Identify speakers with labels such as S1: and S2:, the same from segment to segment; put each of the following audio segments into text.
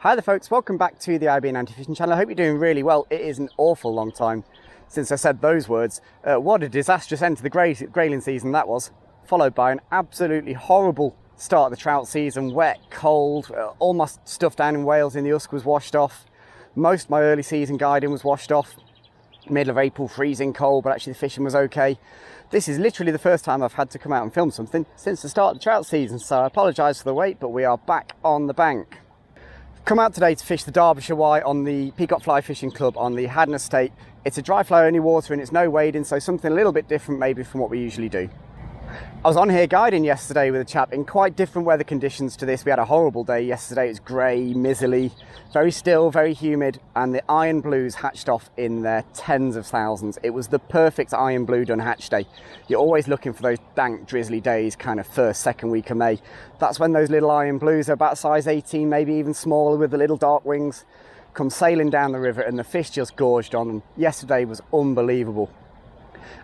S1: Hi there folks, welcome back to the IB and Anti-Fishing channel. I hope you're doing really well. It is an awful long time since I said those words. What a disastrous end to the grayling season that was, followed by an absolutely horrible start of the trout season. Wet, cold, all my stuff down in Wales in the Usk was washed off. Most of my early season guiding was washed off. Middle of April, freezing cold, but actually the fishing was okay. This is literally the first time I've had to come out and film something since the start of the trout season, so I apologise for the wait, but we are back on the bank. Come out today to fish the Derbyshire Wye on the Peacock Fly Fishing Club on the Haddon Estate. It's a dry fly only water and it's no wading, so something a little bit different maybe from what we usually do. I was on here guiding yesterday with a chap in quite different weather conditions to this. We had a horrible day yesterday. It was grey, miserly, very still, very humid, and the iron blues hatched off in their tens of thousands. It was the perfect iron blue done hatch day. You're always looking for those dank, drizzly days, kind of first, second week of May. That's when those little iron blues are about size 18, maybe even smaller, with the little dark wings, come sailing down the river, and the fish just gorged on them. Yesterday was unbelievable.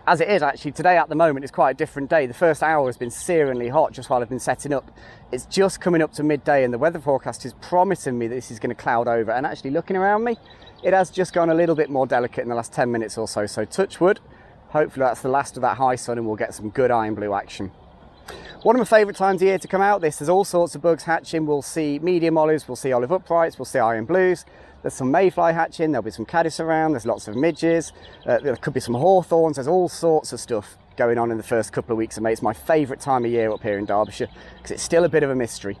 S1: As it is actually, today at the moment is quite a different day. The first hour has been searingly hot just while I've been setting up. It's just coming up to midday and the weather forecast is promising me that this is going to cloud over, and actually looking around me, it has just gone a little bit more delicate in the last 10 minutes or so. So touch wood, hopefully that's the last of that high sun and we'll get some good iron blue action. One of my favourite times of year to come out this, there's all sorts of bugs hatching. We'll see medium olives, we'll see olive uprights, we'll see iron blues. There's some mayfly hatching, there'll be some caddis around, there's lots of midges, there could be some hawthorns, there's all sorts of stuff going on in the first couple of weeks of May. It's my favourite time of year up here in Derbyshire because it's still a bit of a mystery.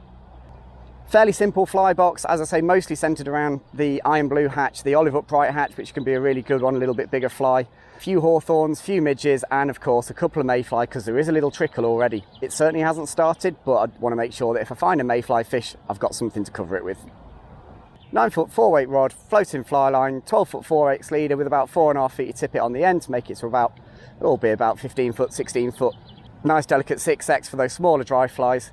S1: Fairly simple fly box, as I say, mostly centred around the iron blue hatch, the olive upright hatch, which can be a really good one, a little bit bigger fly. A few hawthorns, few midges, and of course a couple of mayfly, because there is a little trickle already. It certainly hasn't started, but I want to make sure that if I find a mayfly fish, I've got something to cover it with. 9-foot 4-weight rod, floating fly line, 12-foot 4/8 leader with about 4.5 feet of tippet on the end to make it to about, it'll be about 15 foot, 16 foot. Nice delicate 6X for those smaller dry flies.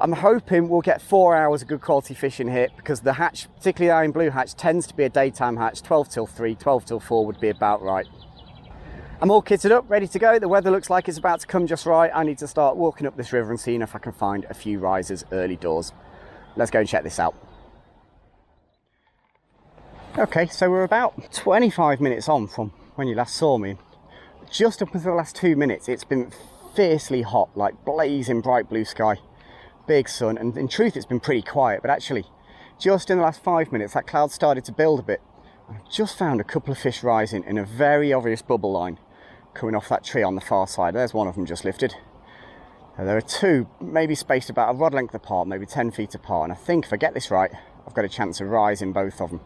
S1: I'm hoping we'll get 4 hours of good quality fishing here because the hatch, particularly the iron blue hatch, tends to be a daytime hatch. 12 till 3, 12 till 4 would be about right. I'm all kitted up, ready to go. The weather looks like it's about to come just right. I need to start walking up this river and seeing if I can find a few risers early doors. Let's go and check this out. Okay, so we're about 25 minutes on from when you last saw me. Just up until the last 2 minutes, it's been fiercely hot, like blazing bright blue sky, big sun, and in truth it's been pretty quiet, but actually just in the last 5 minutes that cloud started to build a bit. I've just found a couple of fish rising in a very obvious bubble line coming off that tree on the far side. There's one of them just lifted. There are two, maybe spaced about a rod length apart, maybe 10 feet apart, and I think if I get this right, I've got a chance of rising both of them.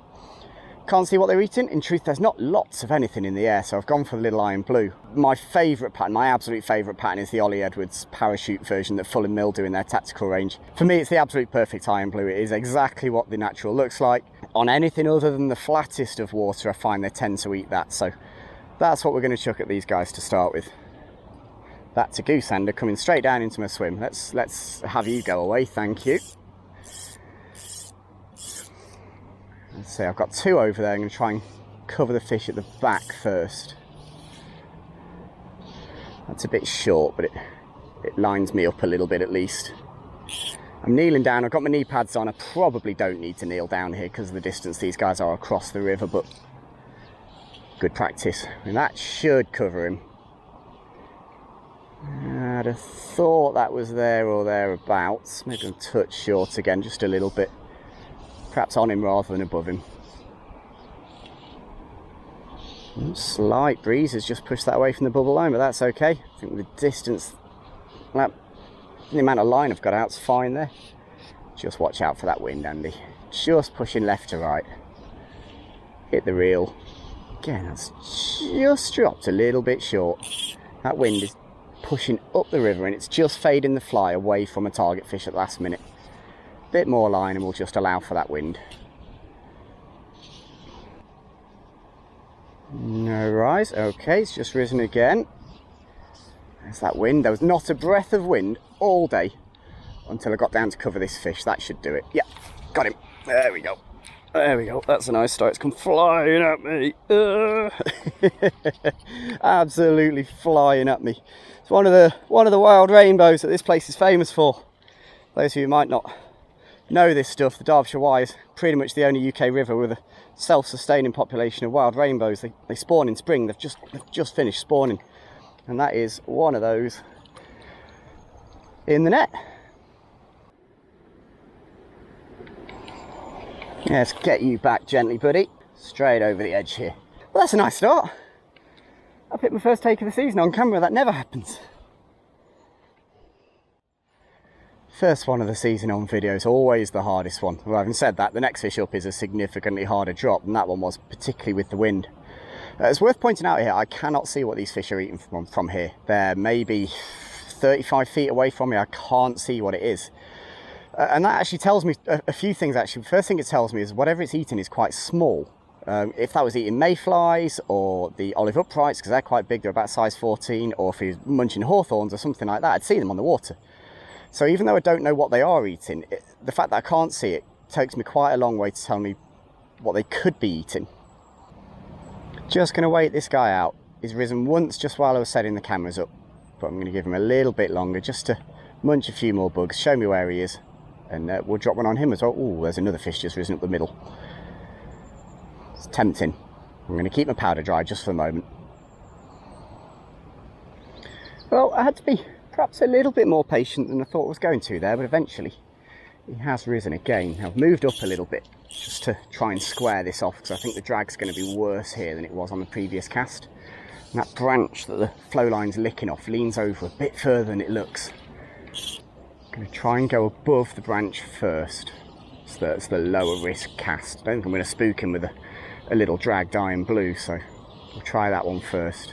S1: Can't see what they're eating. In truth, there's not lots of anything in the air, so I've gone for the little iron blue. My favourite pattern, my absolute favourite pattern, is the Ollie Edwards parachute version that Full and Mill do in their tactical range. For me, it's the absolute perfect iron blue. It is exactly what the natural looks like. On anything other than the flattest of water, I find they tend to eat that, so that's what we're going to chuck at these guys to start with. That's a goosander coming straight down into my swim. Let's have you go away, thank you. Let's see, I've got two over there. I'm going to try and cover the fish at the back first. That's a bit short, but it lines me up a little bit at least. I'm kneeling down, I've got my knee pads on. I probably don't need to kneel down here because of the distance these guys are across the river, but good practice. And that should cover him. I'd have thought that was there or thereabouts. Maybe a touch short again, just a little bit. Perhaps on him rather than above him. Slight breeze has just pushed that away from the bubble line, but that's okay. I think the distance, well, the amount of line I've got out's fine there. Just watch out for that wind, Andy. Just pushing left to right. Hit the reel. Again, that's just dropped a little bit short. That wind is pushing up the river and it's just fading the fly away from a target fish at the last minute. Bit more line and we'll just allow for that wind. No rise. Okay, it's just risen again. There's that wind. There was not a breath of wind all day until I got down to cover this fish. That should do it. Yeah, got him. There we go. There we go. That's a nice start. It's come flying at me. Absolutely flying at me. It's one of the wild rainbows that this place is famous for. Those of you who might not know this stuff, the Derbyshire Wye is pretty much the only UK river with a self-sustaining population of wild rainbows. They spawn in spring. They've just finished spawning, and that is one of those in the net. Let's get you back gently, buddy. Straight over the edge here. Well, that's a nice start. I've hit my first take of the season on camera. That never happens. First one of the season on video is always the hardest one. Well, having said that, the next fish up is a significantly harder drop, and that one was, particularly with the wind. It's worth pointing out here, I cannot see what these fish are eating from here. They're maybe 35 feet away from me. I can't see what it is. And that actually tells me a few things, actually. First thing it tells me is whatever it's eating is quite small. If that was eating mayflies or the olive uprights, because they're quite big, they're about size 14, or if he's munching hawthorns or something like that, I'd see them on the water. So even though I don't know what they are eating, the fact that I can't see it takes me quite a long way to tell me what they could be eating. Just going to wait this guy out. He's risen once just while I was setting the cameras up, but I'm going to give him a little bit longer just to munch a few more bugs, show me where he is, and we'll drop one on him as well. Oh, there's another fish just risen up the middle. It's tempting. I'm going to keep my powder dry just for the moment. Well, I had to be perhaps a little bit more patient than I thought I was going to there, but eventually he has risen again. I've moved up a little bit just to try and square this off, because I think the drag's going to be worse here than it was on the previous cast. And that branch that the flow line's licking off leans over a bit further than it looks. I'm going to try and go above the branch first. It's the lower risk cast. I don't think I'm going to spook him with a little dragged iron blue, so we'll try that one first.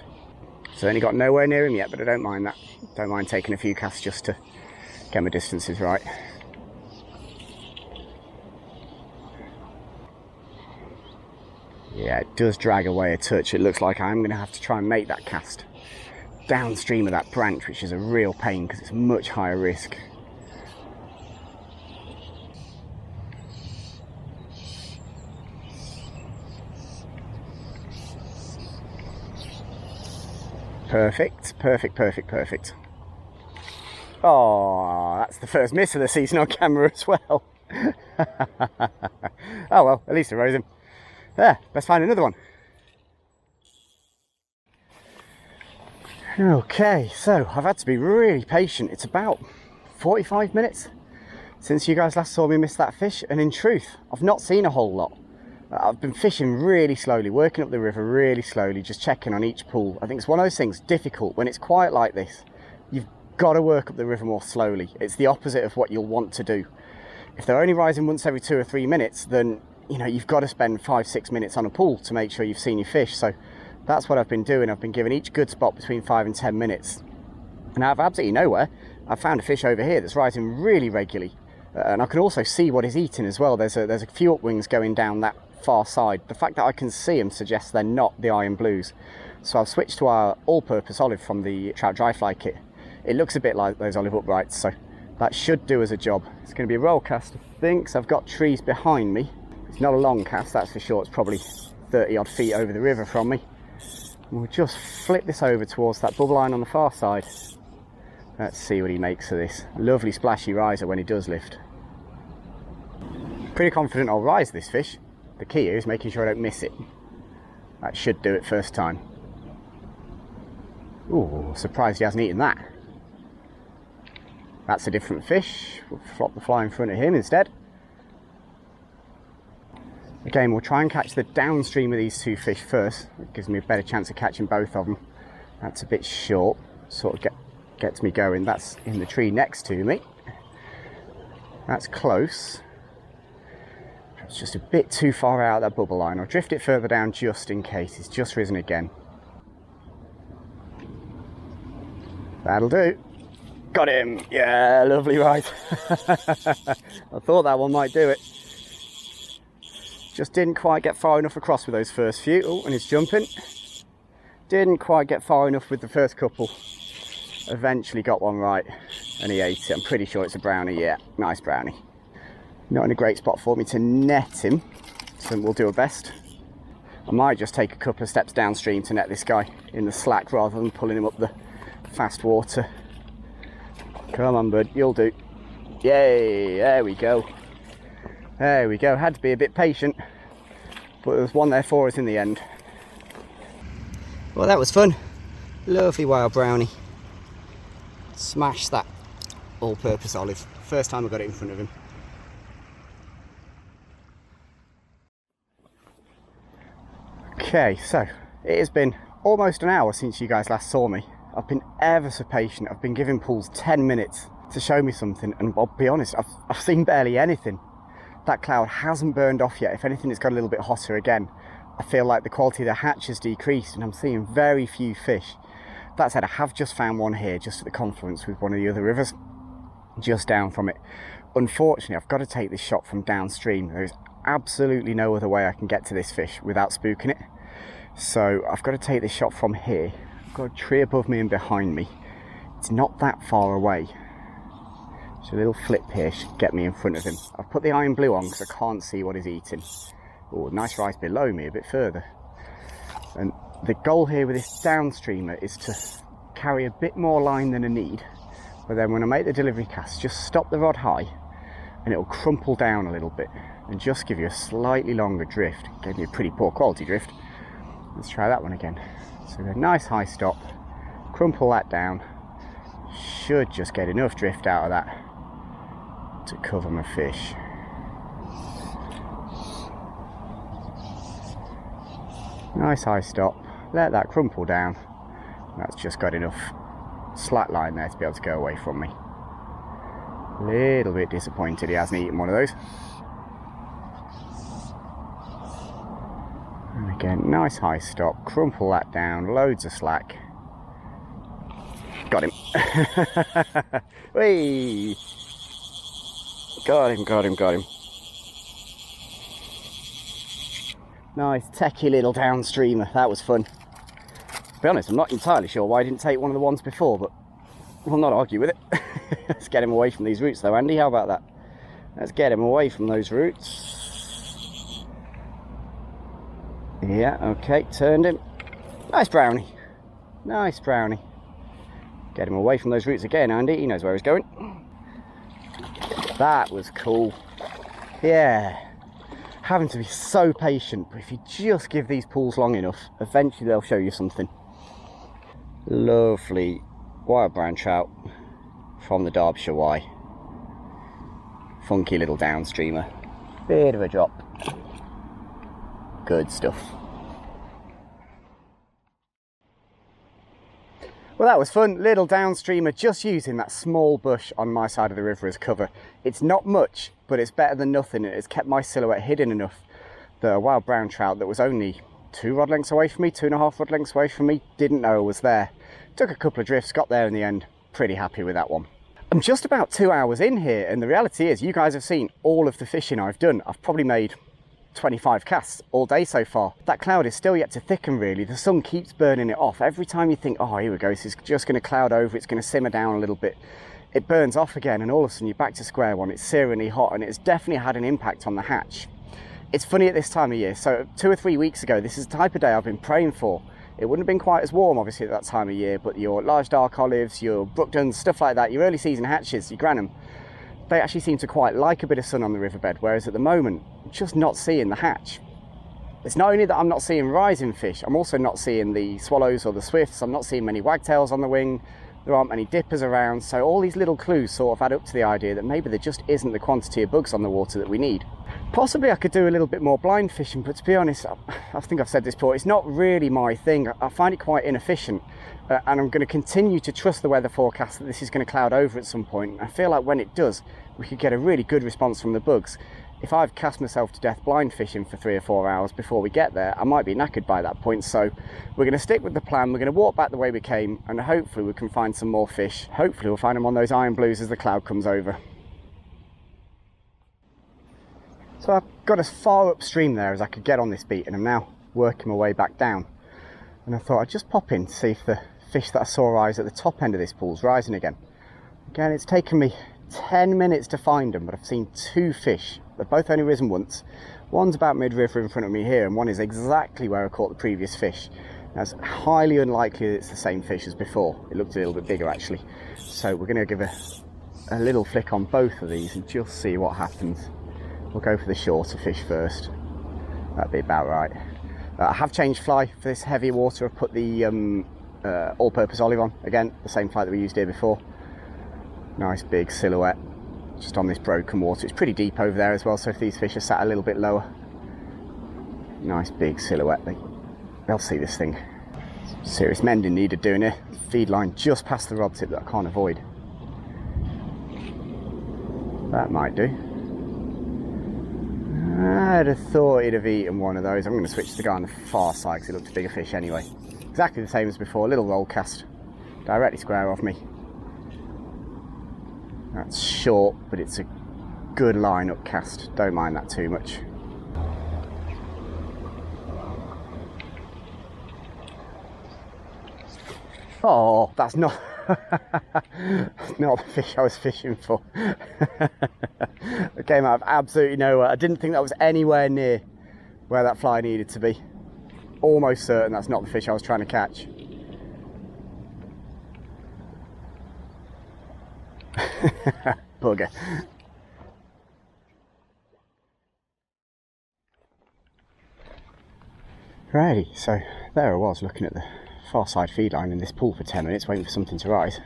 S1: So only got nowhere near him yet, but I don't mind that. Don't mind taking a few casts just to get my distances right. Yeah, it does drag away a touch. It looks like I'm going to have to try and make that cast downstream of that branch, which is a real pain because it's much higher risk. Perfect, perfect, perfect, perfect. Oh, that's the first miss of the season on camera as well. Oh well, at least I rose him. There, let's find another one. Okay, so I've had to be really patient. It's about 45 minutes since you guys last saw me miss that fish, and in truth, I've not seen a whole lot. I've been fishing really slowly, working up the river really slowly, just checking on each pool. I think it's one of those things difficult when it's quiet like this. You've got to work up the river more slowly. It's the opposite of what you'll want to do. If they're only rising once every 2 or 3 minutes, then you know you've got to spend 5-6 minutes on a pool to make sure you've seen your fish. So that's what I've been doing. I've been giving each good spot between 5 and 10 minutes. And out of absolutely nowhere, I've found a fish over here that's rising really regularly. And I can also see what he's eating as well. There's a few upwings going down that far side. The fact that I can see them suggests they're not the iron blues. So I've switched to our all-purpose olive from the trout dry fly kit. It looks a bit like those olive uprights, so that should do as a job. It's going to be a roll cast, I think, so I've got trees behind me. It's not a long cast, that's for sure. It's probably 30 odd feet over the river from me. And we'll just flip this over towards that bubble line on the far side. Let's see what he makes of this. Lovely splashy riser when he does lift. Pretty confident I'll rise this fish. The key is making sure I don't miss it. That should do it first time. Ooh, surprised he hasn't eaten that. That's a different fish. We'll flop the fly in front of him instead. Again, we'll try and catch the downstream of these two fish first. It gives me a better chance of catching both of them. That's a bit short, sort of gets me going. That's in the tree next to me. That's close. It's just a bit too far out of that bubble line. I'll drift it further down just in case. It's just risen again. That'll do. Got him. Yeah, lovely rise. I thought that one might do it. Just didn't quite get far enough across with those first few. Oh, and it's jumping. Didn't quite get far enough with the first couple. Eventually got one right, and he ate it. I'm pretty sure it's a brownie. Yeah, nice brownie. Not in a great spot for me to net him, so we'll do our best. I might just take a couple of steps downstream to net this guy in the slack rather than pulling him up the fast water. Come on, bud, you'll do. Yay, there we go. There we go, had to be a bit patient, but there was one there for us in the end. Well, that was fun. Lovely wild brownie. Smash that all-purpose olive. First time I got it in front of him. Okay, so it has been almost an hour since you guys last saw me. I've been ever so patient. I've been giving pools 10 minutes to show me something, and I'll be honest, I've seen barely anything. That cloud hasn't burned off yet. If anything, it's got a little bit hotter again. I feel like the quality of the hatch has decreased and I'm seeing very few fish. That said, I have just found one here, just at the confluence with one of the other rivers, just down from it. Unfortunately, I've got to take this shot from downstream. There is absolutely no other way I can get to this fish without spooking it. So I've got to take this shot from here. I've got a tree above me and behind me. It's not that far away. So a little flip here should get me in front of him. I've put the iron blue on because I can't see what he's eating. Oh, nice rise below me a bit further. And the goal here with this downstreamer is to carry a bit more line than I need. But then when I make the delivery cast, just stop the rod high and it'll crumple down a little bit and just give you a slightly longer drift. Gave me a pretty poor quality drift. Let's try that one again. So a nice high stop, crumple that down. Should just get enough drift out of that to cover my fish. Nice high stop, let that crumple down. That's just got enough slack line there to be able to go away from me. Little bit disappointed he hasn't eaten one of those. And again, nice high stop, crumple that down, loads of slack. Got him. Whee! Got him. Nice techie little downstreamer, that was fun. To be honest, I'm not entirely sure why I didn't take one of the ones before, but we'll not argue with it. Let's get him away from these roots though, Andy, how about that? Let's get him away from those roots. Yeah, okay, turned him. Nice brownie. Nice brownie. Get him away from those roots again, Andy, he knows where he's going. That was cool. Yeah. Having to be so patient, but if you just give these pools long enough, eventually they'll show you something. Lovely wild brown trout from the Derbyshire Wye. Funky little downstreamer. Bit of a drop. Good stuff. Well, that was fun. Little downstreamer, just using that small bush on my side of the river as cover. It's not much, but it's better than nothing. It's kept my silhouette hidden enough that a wild brown trout that was only 2 rod lengths away from me, 2.5 rod lengths away from me, didn't know I was there. Took a couple of drifts, got there in the end. Pretty happy with that one. I'm just about 2 hours in here, and the reality is you guys have seen all of the fishing I've done. I've probably made 25 casts all day so far. That cloud is still yet to thicken really. The sun keeps burning it off. Every time you think, oh, here we go, this is just going to cloud over, it's going to simmer down a little bit, it burns off again, and all of a sudden you're back to square one. It's searingly hot, and it's definitely had an impact on the hatch. It's funny at this time of year, so 2 or 3 weeks ago, this is the type of day I've been praying for. It wouldn't have been quite as warm obviously at that time of year, but your large dark olives, your Brookdons, stuff like that, your early season hatches, your Granham, they actually seem to quite like a bit of sun on the riverbed, whereas at the moment, I'm just not seeing the hatch. It's not only that I'm not seeing rising fish, I'm also not seeing the swallows or the swifts, I'm not seeing many wagtails on the wing, there aren't many dippers around, so all these little clues sort of add up to the idea that maybe there just isn't the quantity of bugs on the water that we need. Possibly I could do a little bit more blind fishing, but to be honest, I think I've said this before, it's not really my thing. I find it quite inefficient, and I'm going to continue to trust the weather forecast that this is going to cloud over at some point. I feel like when it does, we could get a really good response from the bugs. If I've cast myself to death blind fishing for 3 or 4 hours before we get there, I might be knackered by that point. So we're going to stick with the plan. We're going to walk back the way we came, and hopefully we can find some more fish. Hopefully we'll find them on those iron blues as the cloud comes over. So I've got as far upstream there as I could get on this beat, and I'm now working my way back down. And I thought I'd just pop in to see if the fish that I saw rise at the top end of this pool's rising again. Again, it's taken me 10 minutes to find them, but I've seen 2 fish. They've both only risen once. One's about mid-river in front of me here, and one is exactly where I caught the previous fish. Now, it's highly unlikely that it's the same fish as before. It looked a little bit bigger actually. So we're going to give a little flick on both of these and just see what happens. We'll go for the shorter fish first. That'd be about right. I have changed fly for this heavier water. I've put the all-purpose olive on. Again, the same fly that we used here before. Nice big silhouette, just on this broken water. It's pretty deep over there as well, so if these fish are sat a little bit lower. Nice big silhouette. They'll see this thing. Serious mending needed doing here. Feed line just past the rod tip that I can't avoid. That might do. I'd have thought he'd have eaten one of those. I'm going to switch to the guy on the far side because it looks a bigger fish anyway. Exactly the same as before, little roll cast. Directly square off me. That's short, but it's a good line up cast. Don't mind that too much. Oh, that's not not the fish I was fishing for. It came out of absolutely nowhere. I didn't think that was anywhere near where that fly needed to be. Almost certain that's not the fish I was trying to catch. Bugger. Righty, so there I was looking at the far side feed line in this pool for 10 minutes waiting for something to rise,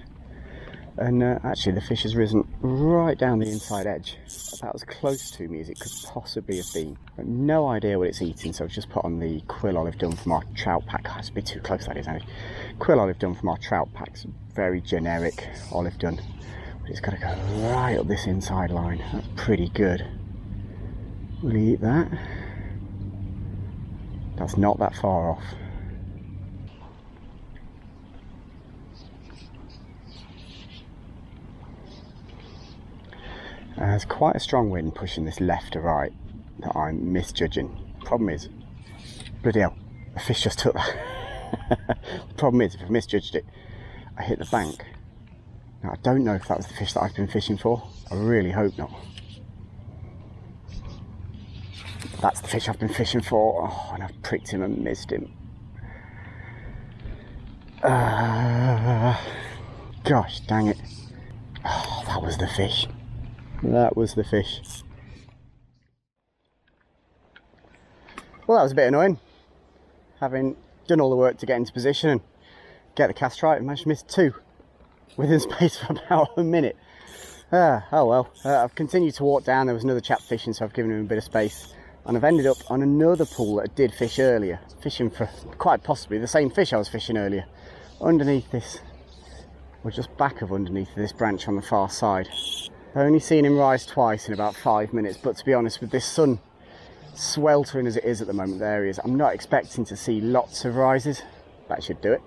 S1: and actually the fish has risen right down the inside edge, about as close to me as it could possibly have been. I've no idea what it's eating, so I've just put on the quill olive done from our trout pack. Oh, it's a bit too close, that is, actually. Quill olive done from our trout packs, very generic olive done, but it's got to go right up this inside line. That's pretty good. We'll eat that. That's not that far off. There's quite a strong wind pushing this left to right that I'm misjudging. Problem is, bloody hell, the fish just took that. The problem is, if I misjudged it, I hit the bank. Now, I don't know if that was the fish that I've been fishing for. I really hope not. That's the fish I've been fishing for. Oh, and I've pricked him and missed him. Gosh dang it. Oh, that was the fish. That was the fish. Well, that was a bit annoying. Having done all the work to get into position and get the cast right, I managed to miss two within space of about a minute. Oh well. I've continued to walk down. There was another chap fishing, so I've given him a bit of space. And I've ended up on another pool that I did fish earlier. Fishing for quite possibly the same fish I was fishing earlier. Underneath this, or just back of underneath this branch on the far side. I've only seen him rise twice in about 5 minutes, but to be honest, with this sun sweltering as it is at the moment, there he is. I'm not expecting to see lots of rises. That should do it.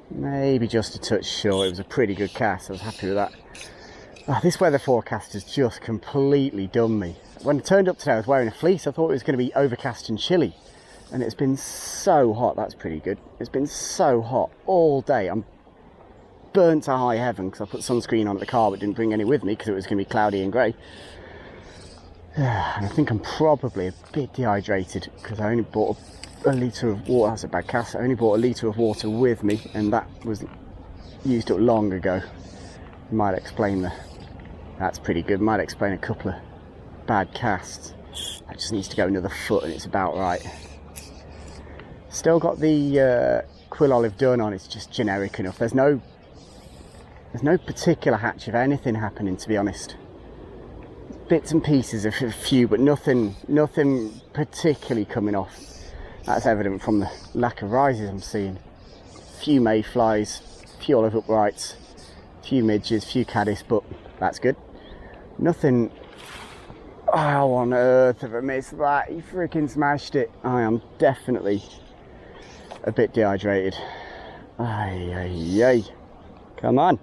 S1: Maybe just a touch short. It was a pretty good cast. I was happy with that. Oh, this weather forecast has just completely done me. When I turned up today, I was wearing a fleece. I thought it was going to be overcast and chilly, and it's been so hot. That's pretty good. It's been so hot all day. I'm burnt to high heaven because I put sunscreen on at the car but didn't bring any with me because it was going to be cloudy and grey. And I think I'm probably a bit dehydrated because I only bought a litre of water. That's a bad cast. I only bought a litre of water with me, and that was used up long ago. Might explain that's pretty good. Might explain a couple of bad casts. That just needs to go another foot and it's about right. Still got the quill olive done on. It's just generic enough. There's no particular hatch of anything happening, to be honest. Bits and pieces of a few, but nothing particularly coming off. That's evident from the lack of rises I'm seeing. A few mayflies, a few olive uprights, a few midges, a few caddis, but that's good. Nothing. How on earth have I missed that? He freaking smashed it. I am definitely a bit dehydrated. Ay, ay, ay. Come on.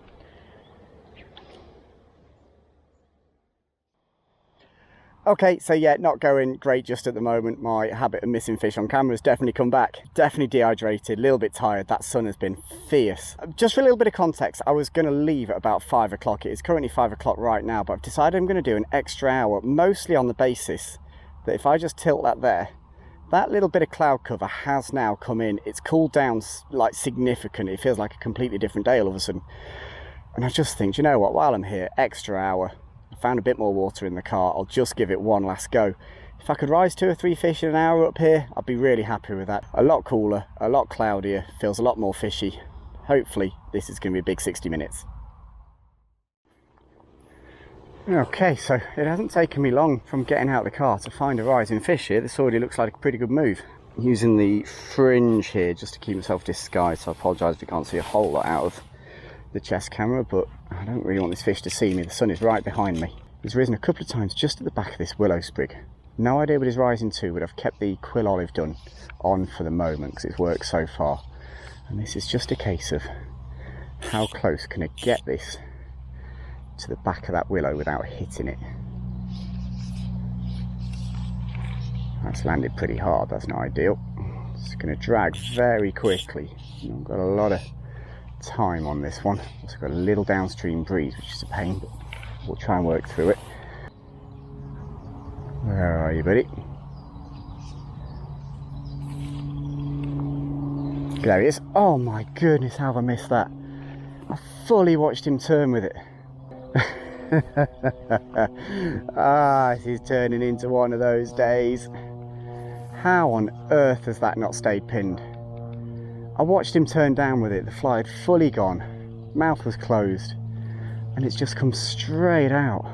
S1: Okay, so yeah, not going great just at the moment. My habit of missing fish on camera has definitely come back. Definitely dehydrated, a little bit tired. That sun has been fierce. Just for a little bit of context, I was going to leave at about 5 o'clock. It is currently 5 o'clock right now, but I've decided I'm going to do an extra hour, mostly on the basis that if I just tilt that there, that little bit of cloud cover has now come in. It's cooled down like significantly. It feels like a completely different day all of a sudden. And I just think, you know what, while I'm here, extra hour. found a bit more water in the car. I'll just give it one last go. If I could rise 2 or 3 fish in an hour up here, I'd be really happy with that. A lot cooler, a lot cloudier, feels a lot more fishy. Hopefully this is going to be a big 60 minutes. Okay, so it hasn't taken me long from getting out of the car to find a rising fish here. This already looks like a pretty good move. I'm using the fringe here just to keep myself disguised, so I apologise if you can't see a whole lot out of the chest camera, but I don't really want this fish to see me. The sun is right behind me. He's risen a couple of times just at the back of this willow sprig. No idea what he's rising to, but I've kept the quill olive done on for the moment because it's worked so far. And this is just a case of how close can I get this to the back of that willow without hitting it. That's landed pretty hard, that's not ideal. It's going to drag very quickly. I've got a lot of time on this one. Also got a little downstream breeze, which is a pain, but we'll try and work through it. Where are you, buddy? There he is. Oh my goodness, how have I missed that? I fully watched him turn with it. This is turning into one of those days. How on earth has that not stayed pinned? I watched him turn down with it. The fly had fully gone, mouth was closed, and it's just come straight out.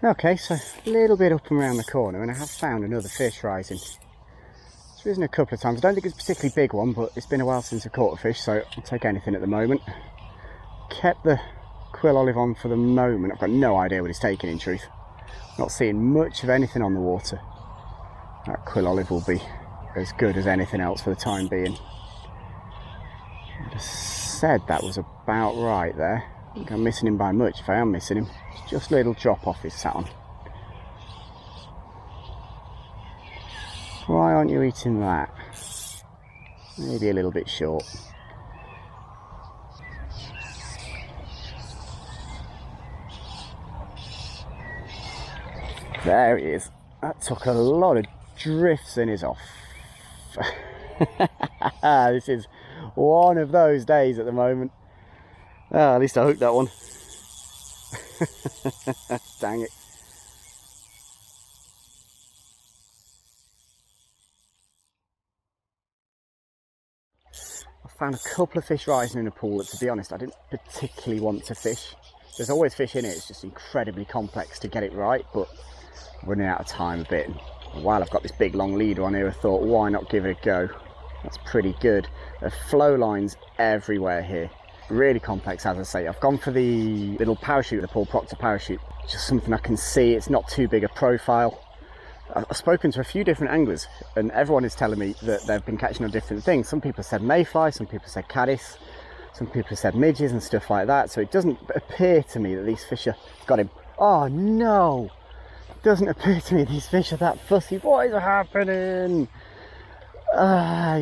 S1: Okay, so a little bit up and around the corner, and I have found another fish rising. It's risen a couple of times. I don't think it's a particularly big one, but it's been a while since I caught a fish, so I'll take anything at the moment. Kept the quill olive on for the moment. I've got no idea what he's taking, in truth. Not seeing much of anything on the water. That quill olive will be as good as anything else for the time being. I just said that was about right there. I think I'm missing him by much. If I am missing him, it's just a little drop off he's sat on. Why aren't you eating that? Maybe a little bit short. There he is. That took a lot of drifts and is off. This is one of those days at the moment. At least I hooked that one. Dang it. I found a couple of fish rising in a pool that, to be honest, I didn't particularly want to fish. There's always fish in it, it's just incredibly complex to get it right, but I'm running out of time a bit. And while I've got this big long leader on here, I thought, why not give it a go? That's pretty good. There are flow lines everywhere here. Really complex, as I say. I've gone for the little parachute, the Paul Proctor parachute. Just something I can see. It's not too big a profile. I've spoken to a few different anglers, and everyone is telling me that they've been catching on different things. Some people said mayfly, some people said caddis, some people said midges and stuff like that. So it doesn't appear to me that these fish are... Got him. Oh no! It doesn't appear to me these fish are that fussy. What is happening? Why?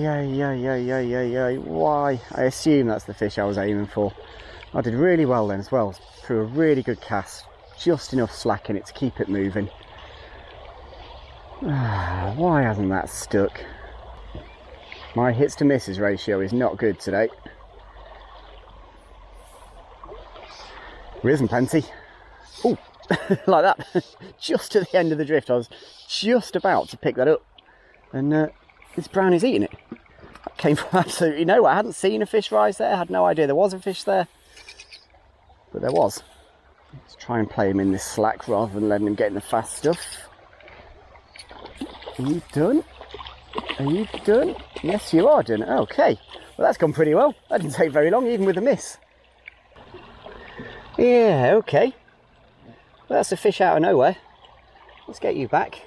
S1: I assume that's the fish I was aiming for. I did really well then as well. Threw a really good cast. Just enough slack in it to keep it moving. Why hasn't that stuck? My hits to misses ratio is not good today. Risen plenty. Oh, like that. Just at the end of the drift. I was just about to pick that up. And this brownie's eating it. That came from absolutely nowhere. I hadn't seen a fish rise there. I had no idea there was a fish there. But there was. Let's try and play him in this slack rather than letting him get in the fast stuff. Are you done? Are you done? Yes, you are done. Okay. Well, that's gone pretty well. That didn't take very long, even with a miss. Yeah, okay. Well, that's a fish out of nowhere. Let's get you back.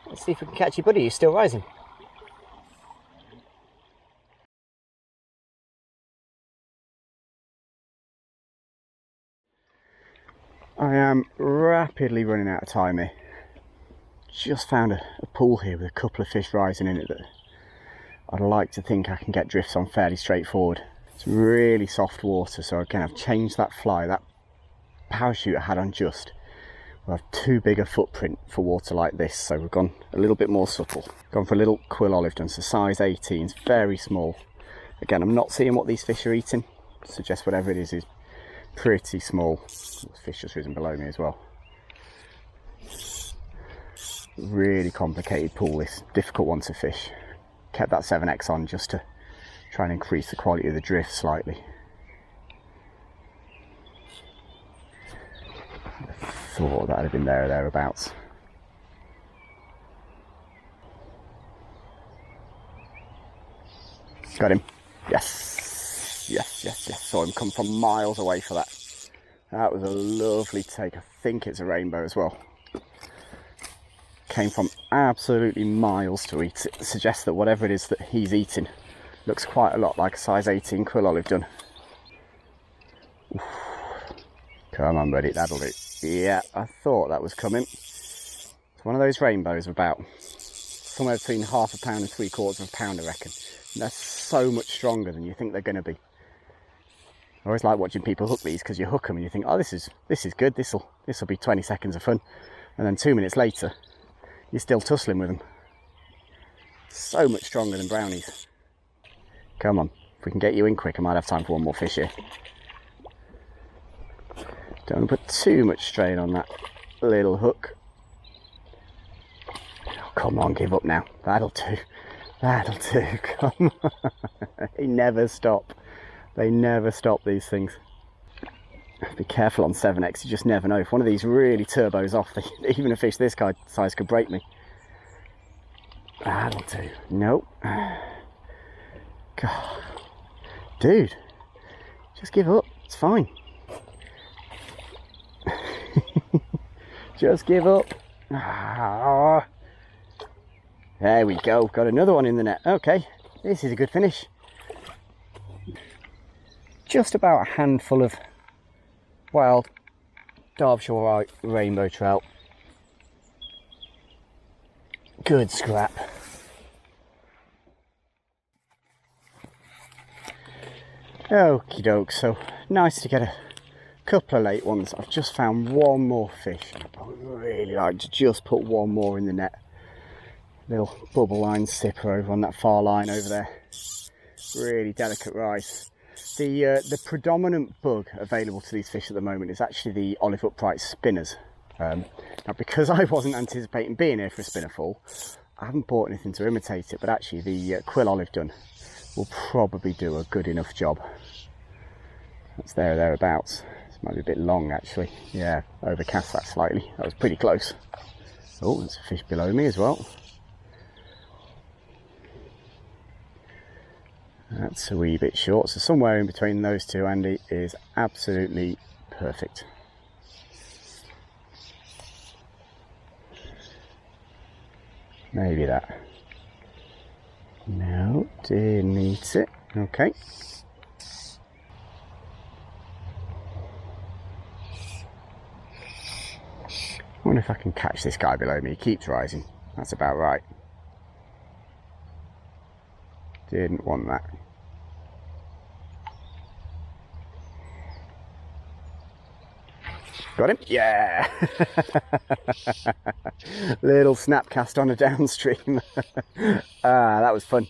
S1: Let's see if we can catch your buddy. He's still rising. I am rapidly running out of time here. Just found a pool here with a couple of fish rising in it that I'd like to think I can get drifts on fairly straightforward. It's really soft water, so again I've changed that fly. That parachute I had on just will have too big a footprint for water like this, so we've gone a little bit more subtle. Gone for a little quill olive done, so size 18, it's very small. Again, I'm not seeing what these fish are eating. Suggest whatever it is pretty small. The fish just risen below me as well. Really complicated pool, this difficult one to fish. Kept that 7X on just to try and increase the quality of the drift slightly. I thought that had been there or thereabouts. Got him. Yes. Yes, yes, yes. Saw him come from miles away for that. That was a lovely take. I think it's a rainbow as well. Came from absolutely miles to eat. It suggests that whatever it is that he's eating looks quite a lot like a size 18 quill olive dun. Oof. Come on, buddy, that'll do. Yeah, I thought that was coming. It's one of those rainbows of about somewhere between ½ pound and ¾ pound, I reckon. And they're so much stronger than you think they're going to be. I always like watching people hook these because you hook them and you think, oh, this is good. This will be 20 seconds of fun, and then 2 minutes later, you're still tussling with them. So much stronger than brownies. Come on, if we can get you in quick, I might have time for one more fish here. Don't want to put too much strain on that little hook. Oh, come on, give up now. That'll do. That'll do. Come on. They never stop. They never stop, these things. Be careful on 7X, you just never know. If one of these really turbos off, even a fish this size could break me. That'll do. Nope. God. Dude, just give up. It's fine. Just give up. Ah. There we go. Got another one in the net. Okay, this is a good finish. Just about a handful of wild Derbyshire Wye rainbow trout. Good scrap. Okie doke, so nice to get a couple of late ones. I've just found one more fish. I would really like to just put one more in the net. Little bubble line sipper over on that far line over there. Really delicate rise. The predominant bug available to these fish at the moment is actually the olive upright spinners. Now, because I wasn't anticipating being here for a spinner fall, I haven't bought anything to imitate it, but actually the quill olive dun will probably do a good enough job. That's there or thereabouts. This might be a bit long actually. Yeah, overcast that slightly. That was pretty close. Oh, there's a fish below me as well. That's a wee bit short, so somewhere in between those two, Andy, is absolutely perfect. Maybe that. No, didn't eat it. Okay. I wonder if I can catch this guy below me. He keeps rising. That's about right. Didn't want that. Got him? Yeah! Little snap cast on a downstream. That was fun.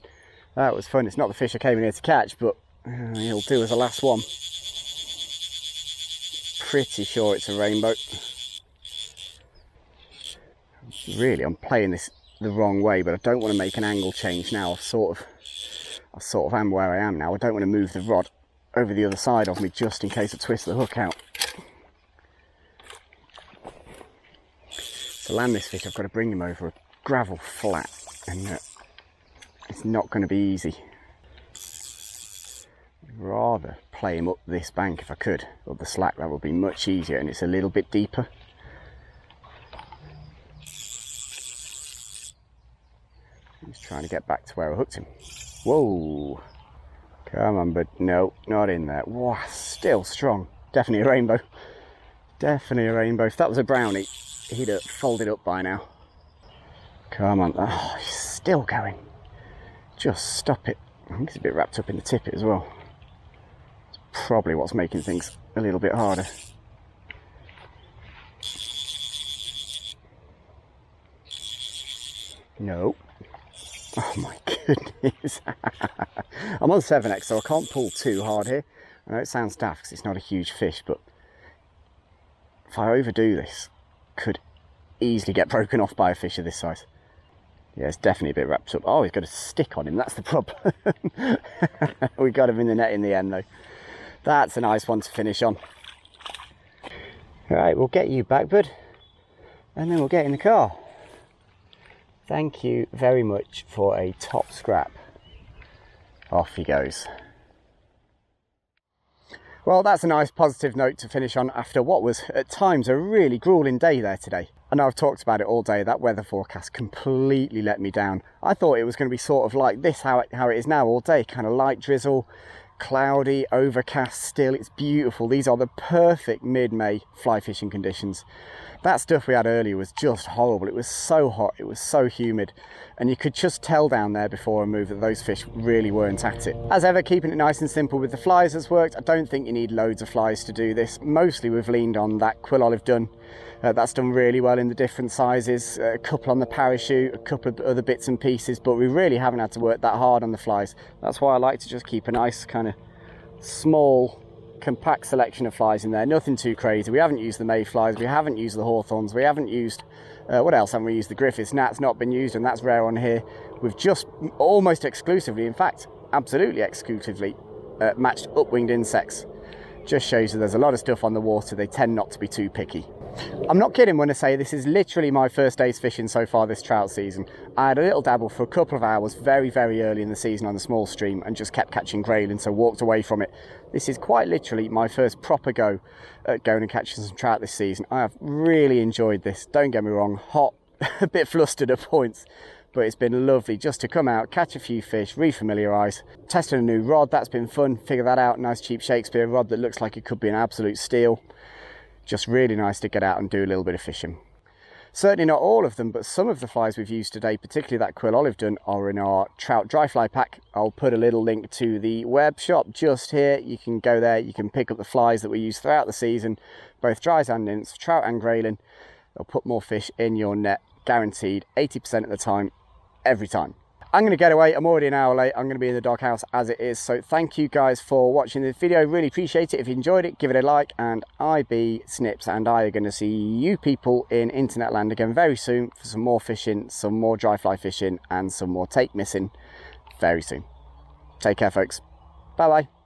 S1: That was fun. It's not the fish I came in here to catch, but he'll do as a last one. Pretty sure it's a rainbow. Really, I'm playing this the wrong way, but I don't want to make an angle change now. I sort of am where I am now. I don't want to move the rod over the other side of me just in case I twist the hook out. To land this fish, I've got to bring him over a gravel flat, and it's not going to be easy. I'd rather play him up this bank if I could, up the slack. That would be much easier, and it's a little bit deeper. He's trying to get back to where I hooked him. Whoa! Come on, but no, not in there. Wow, still strong. Definitely a rainbow. Definitely a rainbow. If that was a brownie, he'd have folded up by now. Come on. Oh, he's still going. Just stop it. I think he's a bit wrapped up in the tippet as well. It's probably what's making things a little bit harder. No. Oh my goodness. I'm on 7X, so I can't pull too hard here. I know it sounds daft because it's not a huge fish, but if I overdo this, could easily get broken off by a fish of this size. Yeah, it's definitely a bit wrapped up. Oh, he's got a stick on him, that's the problem. We got him in the net in the end though. That's a nice one to finish on. Right, we'll get you back, bud, and then we'll get in the car. Thank you very much for a top scrap. Off he goes. Well, that's a nice positive note to finish on after what was at times a really grueling day there today. I know I've talked about it all day. That weather forecast completely let me down. I thought it was going to be sort of like this, how it is now all day, kind of light drizzle, cloudy, overcast still. It's beautiful. These are the perfect mid-May fly fishing conditions. That stuff we had earlier was just horrible. It was so hot, it was so humid, and you could just tell down there before I moved that those fish really weren't at it. As ever, keeping it nice and simple with the flies has worked. I don't think you need loads of flies to do this. Mostly we've leaned on that quill olive dun. That's done really well in the different sizes, a couple on the parachute, a couple of other bits and pieces, but we really haven't had to work that hard on the flies. That's why I like to just keep a nice kind of small, compact selection of flies in there. Nothing too crazy. We haven't used the mayflies, we haven't used the hawthorns, we haven't used what else haven't we used? The Griffiths. Gnat's not been used, and that's rare on here. We've just almost exclusively, in fact absolutely exclusively, matched upwinged insects. Just shows you there's a lot of stuff on the water. They tend not to be too picky. I'm not kidding when I say this is literally my first day's fishing so far this trout season. I had a little dabble for a couple of hours very early in the season on a small stream and just kept catching grayling, so walked away from it. This is quite literally my first proper go at going and catching some trout this season. I have really enjoyed this, don't get me wrong, hot, a bit flustered at points, but it's been lovely just to come out, catch a few fish, refamiliarise, testing a new rod. That's been fun, figure that out. Nice cheap Shakespeare rod that looks like it could be an absolute steal. Just really nice to get out and do a little bit of fishing. Certainly not all of them, but some of the flies we've used today, particularly that quill olive dun, are in our trout dry fly pack. I'll put a little link to the web shop just here. You can go there, you can pick up the flies that we use throughout the season, both dries and nymphs, trout and grayling. They'll put more fish in your net, guaranteed, 80% of the time, every time. I'm going to get away. I'm already an hour late. I'm going to be in the doghouse as it is. So thank you guys for watching this video. Really appreciate it. If you enjoyed it, give it a like. And IB Snips and I are going to see you people in internet land again very soon for some more fishing, some more dry fly fishing, and some more take missing very soon. Take care, folks. Bye bye.